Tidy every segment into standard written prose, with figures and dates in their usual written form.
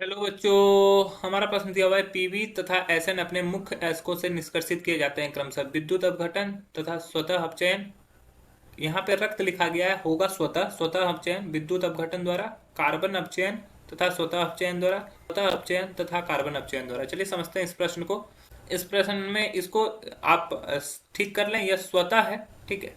Hello बच्चों। हमारा प्रश्न दिया हुआ है पीवी तथा एसएन अपने मुख्य एस्को से निष्कर्षित किए जाते हैं क्रमशः विद्युत अपघटन तथा स्वतः अपचयन। यहाँ पे रक्त लिखा गया है, होगा स्वतः स्वतः अपचयन विद्युत अपघटन द्वारा, कार्बन अपचयन तथा स्वतः अपचयन द्वारा, स्वतः अपचयन तथा कार्बन अपचयन द्वारा। चलिए समझते हैं इस प्रश्न को। इस प्रश्न में इसको आप ठीक कर लें, यह स्वतः है, ठीक है,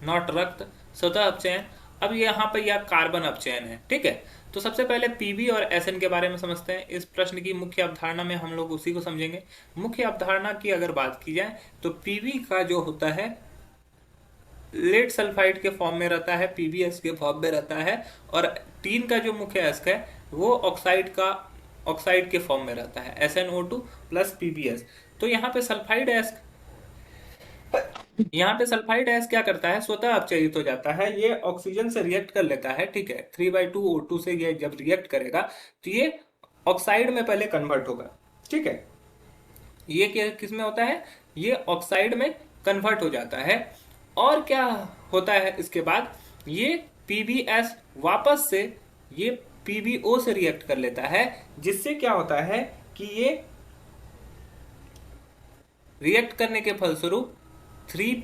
नॉट रक्त, स्वतः अपचयन। अब यहाँ पर यह कार्बन अपचयन है, ठीक है। तो सबसे पहले पीवी और एसएन के बारे में समझते हैं। इस प्रश्न की मुख्य अवधारणा में हम लोग उसी को समझेंगे। मुख्य अवधारणा की अगर बात की जाए तो पीवी का जो होता है लेड सल्फाइड के फॉर्म में रहता है, पीबीएस के फॉर्म में रहता है। और टीन का जो मुख्य अयस्क है वो ऑक्साइड के फॉर्म में रहता है, SnO2 प्लस पीबीएस। तो यहाँ पे सल्फाइड एस क्या करता है, स्वतः अपचयित हो जाता है, ये ऑक्सीजन से रिएक्ट कर लेता है, ठीक है। 3/2 O2 से ये जब रिएक्ट करेगा तो ये ऑक्साइड में पहले कन्वर्ट होगा, ठीक है। ये किस में होता है, ये ऑक्साइड में कन्वर्ट हो जाता है। और क्या होता है इसके बाद, ये पीबीएस वापस से ये पीबीओ से रिएक्ट कर लेता है, जिससे क्या होता है कि ये रिएक्ट करने के फलस्वरूप 3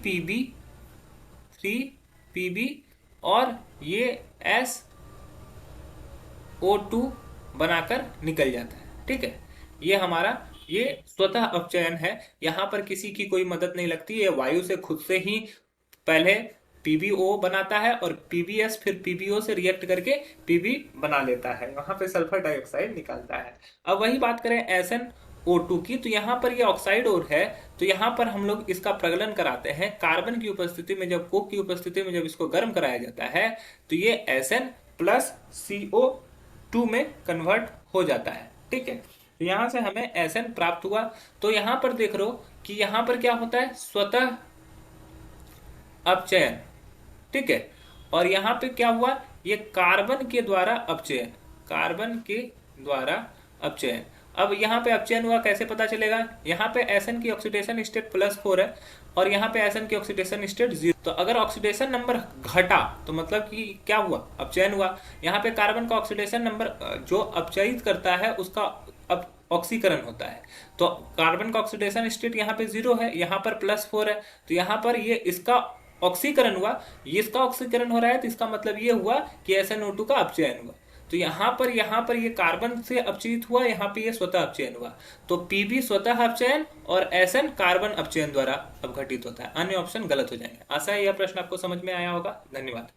पीबी और ये SO2 बनाकर निकल जाता है, ठीक है। ये हमारा ये स्वतः अपचयन है। यहां पर किसी की कोई मदद नहीं लगती, ये वायु से खुद से ही पहले पीबीओ बनाता है और पीबीएस फिर पीबीओ से रिएक्ट करके पीबी बना लेता है, वहां पे सल्फर डाइऑक्साइड निकालता है। अब वही बात करें SnO2 की, तो यहाँ पर ये ऑक्साइड और है, तो यहाँ पर हम लोग इसका प्रगलन कराते हैं कार्बन की उपस्थिति में। जब कोक की उपस्थिति में जब इसको गर्म कराया जाता है तो ये SN प्लस CO2 में कन्वर्ट हो जाता है, ठीक है। तो यहां से हमें SN प्राप्त हुआ। तो यहां पर देख रहे हो कि यहां पर क्या होता है, स्वतः अपचयन, ठीक है। और यहां पे क्या हुआ, ये कार्बन के द्वारा अपचयन, कार्बन के द्वारा अपचयन। अब यहाँ पे अपचयन हुआ कैसे पता चलेगा, यहाँ पे एसएन की ऑक्सीडेशन स्टेट +4 है और यहाँ पे एसएन की ऑक्सीडेशन स्टेट 0। तो अगर ऑक्सीडेशन नंबर घटा तो मतलब कि क्या हुआ, अपचयन हुआ। यहाँ पे कार्बन का ऑक्सीडेशन नंबर जो अपचयित करता है उसका अब ऑक्सीकरण होता है। तो कार्बन का ऑक्सीडेशन स्टेट यहाँ पे 0 है, यहाँ पर +4 है, तो यहाँ पर ये इसका ऑक्सीकरण हुआ। ये इसका ऑक्सीकरण हो रहा है तो इसका मतलब ये हुआ कि SnO2 का अपचयन हुआ। तो यहाँ पर ये कार्बन से अपचयित हुआ, यहाँ पे ये स्वतः अपचयन हुआ। तो पीबी स्वतः अपचयन और SN कार्बन अपचयन द्वारा अपघटित होता है। अन्य ऑप्शन गलत हो जाएंगे। आशा है यह प्रश्न आपको समझ में आया होगा। धन्यवाद।